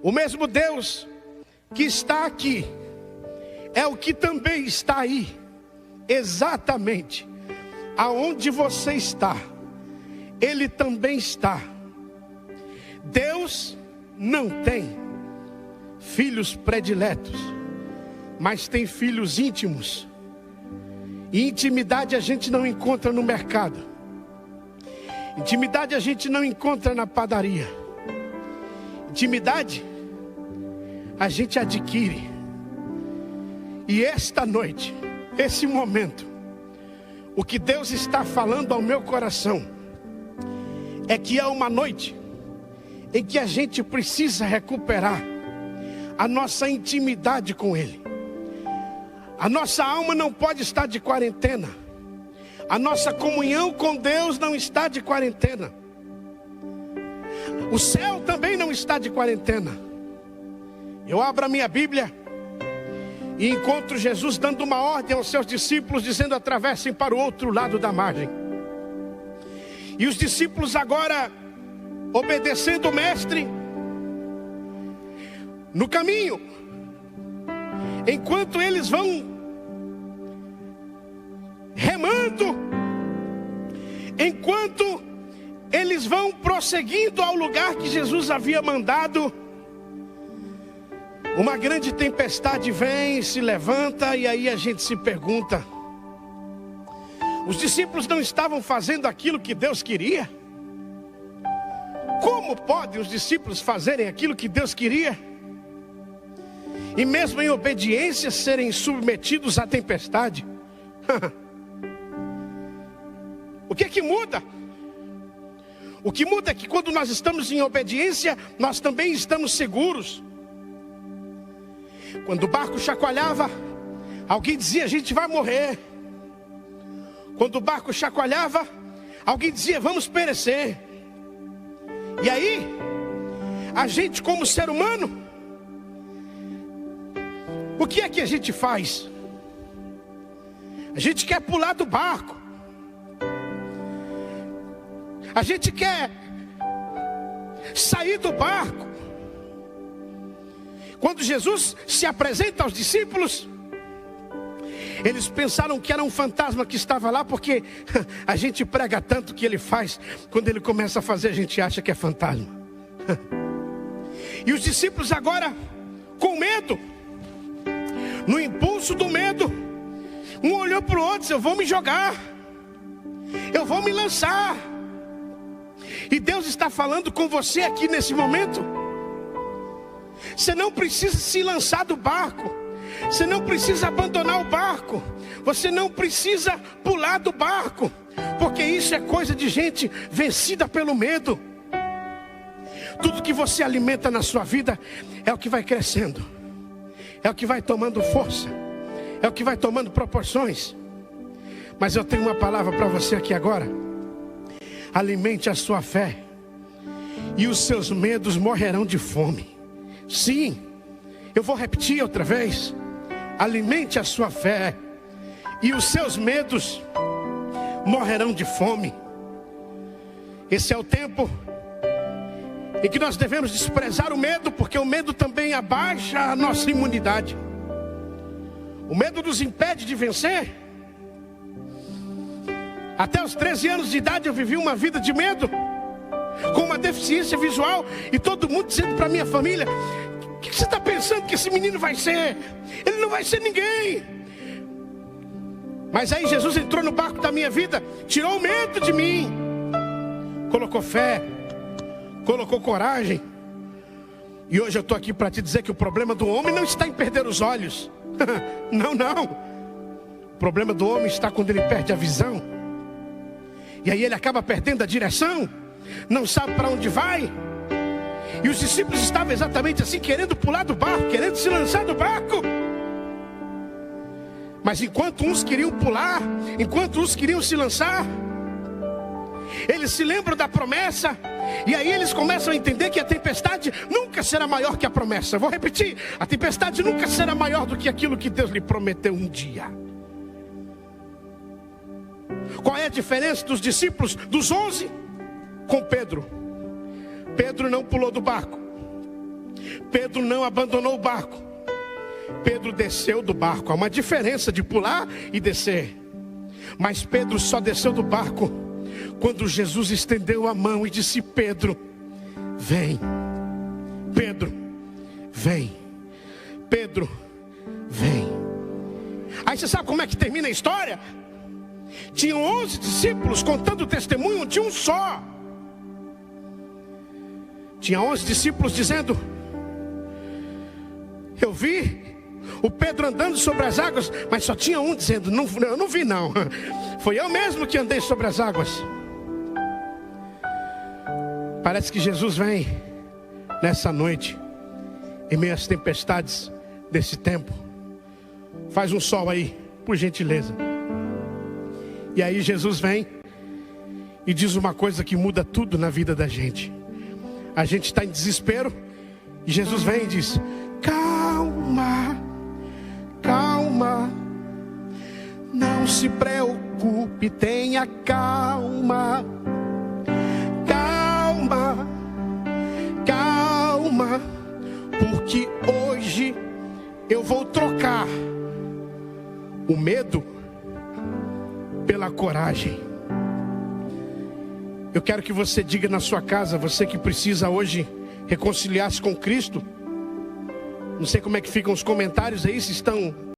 O mesmo Deus que está aqui é o que também está aí, exatamente aonde você está. Ele também está. Deus não tem filhos prediletos, mas tem filhos íntimos. E intimidade a gente não encontra no mercado. Intimidade a gente não encontra na padaria. Intimidade a gente adquire. E esta noite, esse momento, o que Deus está falando ao meu coração é que é uma noite em que a gente precisa recuperar a nossa intimidade com Ele. A nossa alma não pode estar de quarentena. A nossa comunhão com Deus não está de quarentena. O céu também não está de quarentena. Eu abro a minha Bíblia e encontro Jesus dando uma ordem aos seus discípulos, dizendo: atravessem para o outro lado da margem. E os discípulos agora, obedecendo o mestre, no caminho, enquanto eles vão remando, enquanto eles vão prosseguindo ao lugar que Jesus havia mandado, uma grande tempestade vem, se levanta, e aí a gente se pergunta: os discípulos não estavam fazendo aquilo que Deus queria? Como podem os discípulos fazerem aquilo que Deus queria? E mesmo em obediência serem submetidos à tempestade? O que muda? O que muda é que quando nós estamos em obediência, nós também estamos seguros. Quando o barco chacoalhava, alguém dizia: a gente vai morrer. Quando o barco chacoalhava, alguém dizia: vamos perecer. E aí, a gente como ser humano, o que é que a gente faz? A gente quer pular do barco. A gente quer sair do barco. Quando Jesus se apresenta aos discípulos, eles pensaram que era um fantasma que estava lá, porque a gente prega tanto que ele faz. Quando ele começa a fazer, a gente acha que é fantasma. E os discípulos agora, com medo, no impulso do medo, um olhou para o outro e disse: eu vou me jogar, eu vou me lançar. E Deus está falando com você aqui nesse momento. Você não precisa se lançar do barco. Você não precisa abandonar o barco. Você não precisa pular do barco, porque isso é coisa de gente vencida pelo medo. Tudo que você alimenta na sua vida é o que vai crescendo, é o que vai tomando força, é o que vai tomando proporções. Mas eu tenho uma palavra para você aqui agora. Alimente a sua fé, e os seus medos morrerão de fome. Sim, eu vou repetir outra vez. Alimente a sua fé, e os seus medos morrerão de fome. Esse é o tempo em que nós devemos desprezar o medo, porque o medo também abaixa a nossa imunidade. O medo nos impede de vencer. Até os 13 anos de idade eu vivi uma vida de medo, com uma deficiência visual, e todo mundo dizendo para minha família: o que você está pensando que esse menino vai ser? Ele não vai ser ninguém. Mas aí Jesus entrou no barco da minha vida, tirou o medo de mim, colocou fé, colocou coragem. E hoje eu estou aqui para te dizer que o problema do homem não está em perder os olhos. Não, não. O problema do homem está quando ele perde a visão. E aí ele acaba perdendo a direção, não sabe para onde vai. E os discípulos estavam exatamente assim, querendo pular do barco, querendo se lançar do barco. Mas enquanto uns queriam pular, enquanto uns queriam se lançar, eles se lembram da promessa. E aí eles começam a entender que a tempestade nunca será maior que a promessa. Vou repetir: a tempestade nunca será maior do que aquilo que Deus lhe prometeu um dia. Qual é a diferença dos discípulos, dos 11, com Pedro? Pedro não pulou do barco. Pedro não abandonou o barco. Pedro desceu do barco. Há uma diferença de pular e descer. Mas Pedro só desceu do barco quando Jesus estendeu a mão e disse: Pedro, vem. Pedro, vem. Pedro, vem. Aí você sabe como é que termina a história? Tinham 11 discípulos contando o testemunho de um só. Tinha 11 discípulos dizendo: eu vi o Pedro andando sobre as águas. Mas só tinha um dizendo: não, eu não vi não. Foi eu mesmo que andei sobre as águas. Parece que Jesus vem nessa noite, em meio às tempestades desse tempo. Faz um sol aí, por gentileza. E aí Jesus vem e diz uma coisa que muda tudo na vida da gente. A gente está em desespero e Jesus vem e diz: calma, calma, não se preocupe, tenha calma. Calma, calma, porque hoje eu vou trocar o medo pela coragem. Eu quero que você diga na sua casa, você que precisa hoje reconciliar-se com Cristo. Não sei como é que ficam os comentários aí, se estão